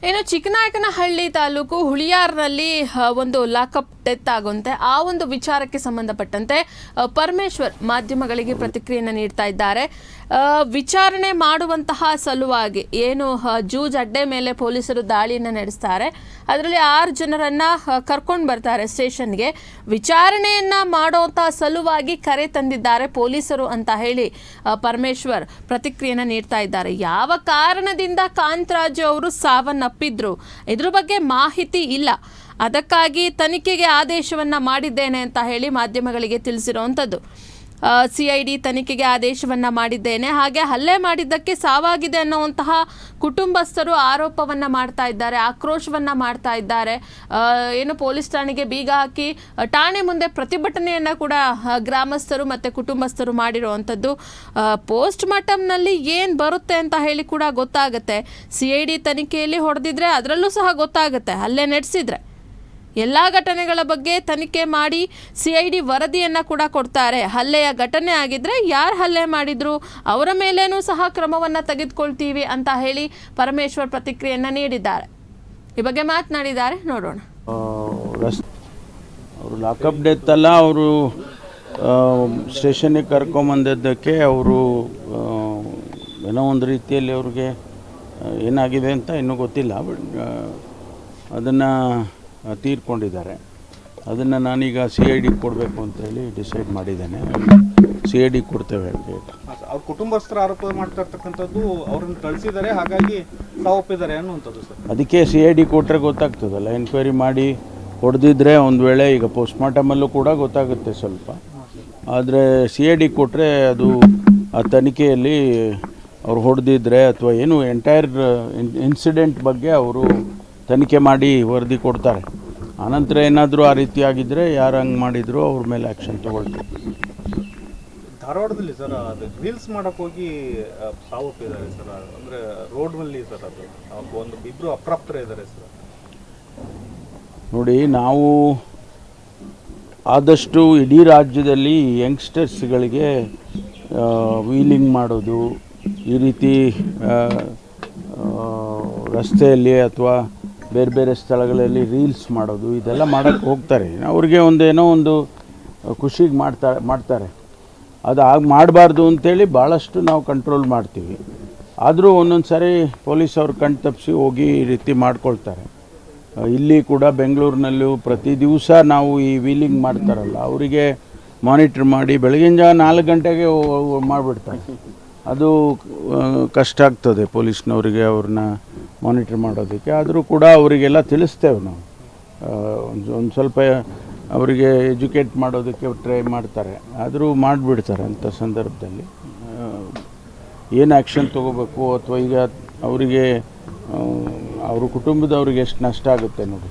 ಏನು ಚಿಕ್ಕನಾಯಕನಹಳ್ಳಿ ತಾಲೂಕು ಹುಳಿಯಾರ್ನಲ್ಲಿ ಒಂದು lockup death ಆಗುವಂತೆ ಆ ಒಂದು ವಿಚಾರಕ್ಕೆ ಸಂಬಂಧಪಟ್ಟಂತೆ ಪರಮೇಶ್ವರ್ ಮಾಧ್ಯಮಗಳಿಗೆ ಪ್ರತಿಕ್ರಿಯೆಯನ್ನು ನೀಡ್ತಾ ಇದ್ದಾರೆ. ವಿಚಾರಣೆ ಮಾಡುವಂತಹ ಸಲುವಾಗಿ ಏನು ಜೂಜ್ ಅಡ್ಡೆ ಮೇಲೆ ಪೊಲೀಸರು ದಾಳಿಯನ್ನು ನಡೆಸ್ತಾರೆ, ಅದರಲ್ಲಿ 6 ಜನರನ್ನ ಕರ್ಕೊಂಡು ಬರ್ತಾರೆ ಸ್ಟೇಷನ್ಗೆ. ವಿಚಾರಣೆಯನ್ನ ಮಾಡುವಂತಹ ಸಲುವಾಗಿ ಕರೆ ತಂದಿದ್ದಾರೆ ಪೊಲೀಸರು ಅಂತ ಹೇಳಿ ಪರಮೇಶ್ವರ್ ಪ್ರತಿಕ್ರಿಯೆಯನ್ನು ನೀಡ್ತಾ ಇದ್ದಾರೆ. ಯಾವ ಕಾರಣದಿಂದ ಕಾಂತರಾಜು ಅವರು ಸಾವನ್ನಪ್ಪಿದ್ರು ಇದ್ರ ಬಗ್ಗೆ ಮಾಹಿತಿ ಇಲ್ಲ, ಅದಕ್ಕಾಗಿ ತನಿಖೆಗೆ ಆದೇಶವನ್ನ ಮಾಡಿದ್ದೇನೆ ಅಂತ ಹೇಳಿ ಮಾಧ್ಯಮಗಳಿಗೆ ತಿಳಿಸಿರುವಂಥದ್ದು. CID ತನಿಖೆಗೆ ಆದೇಶವನ್ನ ಮಾಡಿದ್ದೇನೆ, ಹಾಗೆ ಹಲ್ಲೆ ಮಾಡಿದ್ದಕ್ಕೆ ಸಾವಾಗಿದೆ ಅನ್ನುವಂತಹ ಕುಟುಂಬಸ್ಥರು ಆರೋಪವನ್ನ ಮಾಡ್ತಾ ಇದ್ದಾರೆ, ಆಕ್ರೋಶವನ್ನ ಮಾಡ್ತಾ ಇದ್ದಾರೆ. ಏನು ಪೊಲೀಸ್ ಠಾಣೆಗೆ ಬೀಗ ಹಾಕಿ ಠಾಣೆ ಮುಂದೆ ಪ್ರತಿಭಟನೆಯನ್ನ ಕೂಡ ಗ್ರಾಮಸ್ಥರು ಮತ್ತೆ ಕುಟುಂಬಸ್ಥರು ಮಾಡಿರುವಂಥದ್ದು. ಪೋಸ್ಟ್ ಮಾರ್ಟಮ್ನಲ್ಲಿ ಏನು ಬರುತ್ತೆ ಅಂತ ಹೇಳಿ ಕೂಡ ಗೊತ್ತಾಗುತ್ತೆ. CID ತನಿಖೆಯಲ್ಲಿ ಹೊಡೆದಿದ್ರೆ ಅದರಲ್ಲೂ ಸಹ ಗೊತ್ತಾಗುತ್ತೆ. ಹಲ್ಲೆ ನಡೆಸಿದ್ರೆ ಎಲ್ಲ ಘಟನೆಗಳ ಬಗ್ಗೆ ತನಿಖೆ ಮಾಡಿ CID ವರದಿಯನ್ನು ಕೂಡ ಕೊಡ್ತಾರೆ. ಹಲ್ಲೆಯ ಘಟನೆ ಆಗಿದ್ರೆ ಯಾರು ಹಲ್ಲೆ ಮಾಡಿದ್ರು ಅವರ ಮೇಲೇನೂ ಸಹ ಕ್ರಮವನ್ನು ತೆಗೆದುಕೊಳ್ತೀವಿ ಅಂತ ಹೇಳಿ ಪರಮೇಶ್ವರ್ ಪ್ರತಿಕ್ರಿಯೆಯನ್ನು ನೀಡಿದ್ದಾರೆ. ಈ ಬಗ್ಗೆ ಮಾತನಾಡಿದ್ದಾರೆ, ನೋಡೋಣ. ಅವರು ಲಾಕಪ್ ಡೆತ್ ಅಲ್ಲ, ಅವರು ಸ್ಟೇಷನ್ಗೆ ಕರ್ಕೊಂಬಂದಿದ್ದಕ್ಕೆ ಅವರು ಏನೋ ಒಂದು ರೀತಿಯಲ್ಲಿ ಅವ್ರಿಗೆ ಏನಾಗಿದೆ ಅಂತ ಇನ್ನೂ ಗೊತ್ತಿಲ್ಲ. ಬಟ್ ಅದನ್ನು ತೀರ್ಕೊಂಡಿದ್ದಾರೆ. ಅದನ್ನು ನಾನೀಗ CID ಕೊಡಬೇಕು ಅಂತೇಳಿ ಡಿಸೈಡ್ ಮಾಡಿದ್ದೇನೆ. CID ಕೊಡ್ತೇವೆ. ಅವ್ರ ಕುಟುಂಬಸ್ಥರ ಆರೋಪ ಮಾಡ್ತಾ ಇರ್ತಕ್ಕಂಥದ್ದು ಅವ್ರನ್ನ ಕಳಿಸಿದ್ದಾರೆ, ಹಾಗಾಗಿ ಸಾವೊಪ್ಪಿದ್ದಾರೆ ಅನ್ನುವಂಥದ್ದು ಸರ್. ಅದಕ್ಕೆ CID ಕೊಟ್ಟರೆ ಗೊತ್ತಾಗ್ತದಲ್ಲ, ಎನ್ಕ್ವೈರಿ ಮಾಡಿ ಹೊಡೆದಿದ್ರೆ ಒಂದು ವೇಳೆ ಈಗ ಪೋಸ್ಟ್ಮಾರ್ಟಮಲ್ಲೂ ಕೂಡ ಗೊತ್ತಾಗುತ್ತೆ ಸ್ವಲ್ಪ. ಆದರೆ CID ಕೊಟ್ಟರೆ ಅದು ಆ ತನಿಖೆಯಲ್ಲಿ ಅವ್ರು ಹೊಡೆದಿದ್ರೆ ಅಥವಾ ಏನು ಎಂಟೈರ್ ಇನ್ಸಿಡೆಂಟ್ ಬಗ್ಗೆ ಅವರು ತನಿಖೆ ಮಾಡಿ ವರದಿ ಕೊಡ್ತಾರೆ. ಆನಂತರ ಏನಾದರೂ ಆ ರೀತಿ ಆಗಿದ್ದರೆ ಯಾರು ಹಂಗೆ ಮಾಡಿದ್ರು ಅವ್ರ ಮೇಲೆ ಆ್ಯಕ್ಷನ್ ತೊಗೊಳ್ತಾರೆ. ಧಾರವಾಡದಲ್ಲಿ ಸರ್ ಅದು ರೀಲ್ಸ್ ಮಾಡೋಕ್ಕೆ ಹೋಗಿ ಸಾವೊಪ್ಪಿದ್ದಾರೆ ಸರ್. ಅಂದರೆ ರೋಡ್ನಲ್ಲಿ ಸರ್, ಅದು ಒಂದು ಇಬ್ಬರು ಅಪ್ರಾಪ್ತರ ಇದ್ದಾರೆ ಸರ್. ನೋಡಿ, ನಾವು ಆದಷ್ಟು ಇಡೀ ರಾಜ್ಯದಲ್ಲಿ ಯಂಗ್ಸ್ಟರ್ಸ್ಗಳಿಗೆ ವೀಲಿಂಗ್ ಮಾಡೋದು, ಈ ರೀತಿ ರಸ್ತೆಯಲ್ಲಿ ಅಥವಾ ಬೇರೆ ಬೇರೆ ಸ್ಥಳಗಳಲ್ಲಿ ರೀಲ್ಸ್ ಮಾಡೋದು, ಇದೆಲ್ಲ ಮಾಡೋಕ್ಕೆ ಹೋಗ್ತಾರೆ. ಅವ್ರಿಗೆ ಒಂದೇನೋ ಒಂದು ಖುಷಿಗೆ ಮಾಡ್ತಾರೆ. ಅದು ಮಾಡಬಾರ್ದು ಅಂತೇಳಿ ಭಾಳಷ್ಟು ನಾವು ಕಂಟ್ರೋಲ್ ಮಾಡ್ತೀವಿ. ಆದರೂ ಒಂದೊಂದು ಸಾರಿ ಪೊಲೀಸ್ ಅವ್ರು ಕಣ್ ತಪ್ಪಿಸಿ ಹೋಗಿ ಈ ರೀತಿ ಮಾಡ್ಕೊಳ್ತಾರೆ. ಇಲ್ಲಿ ಕೂಡ ಬೆಂಗಳೂರಿನಲ್ಲೂ ಪ್ರತಿ ದಿವಸ ನಾವು ಈ ವೀಲಿಂಗ್ ಮಾಡ್ತಾರಲ್ಲ, ಅವರಿಗೆ ಮಾನಿಟ್ರ್ ಮಾಡಿ ಬೆಳಗಿನ ಜಾವ 4 ಗಂಟೆಗೆ ಮಾಡಿಬಿಡ್ತಾರೆ. ಅದು ಕಷ್ಟ ಆಗ್ತದೆ ಪೊಲೀಸ್ನವರಿಗೆ ಅವ್ರನ್ನ ಮಾನಿಟ್ರ್ ಮಾಡೋದಕ್ಕೆ. ಆದರೂ ಕೂಡ ಅವರಿಗೆಲ್ಲ ತಿಳಿಸ್ತೇವೆ ನಾವು. ಒಂದು ಸ್ವಲ್ಪ ಅವರಿಗೆ ಎಜುಕೇಟ್ ಮಾಡೋದಕ್ಕೆ ಟ್ರೈ ಮಾಡ್ತಾರೆ, ಆದರೂ ಮಾಡಿಬಿಡ್ತಾರೆ. ಅಂಥ ಸಂದರ್ಭದಲ್ಲಿ ಏನು ಆ್ಯಕ್ಷನ್ ತೊಗೋಬೇಕು ಅಥವಾ ಈಗ ಅವರಿಗೆ ಅವ್ರ ಕುಟುಂಬದವ್ರಿಗೆ ಎಷ್ಟು ನಷ್ಟ ಆಗುತ್ತೆ ನೋಡಿ.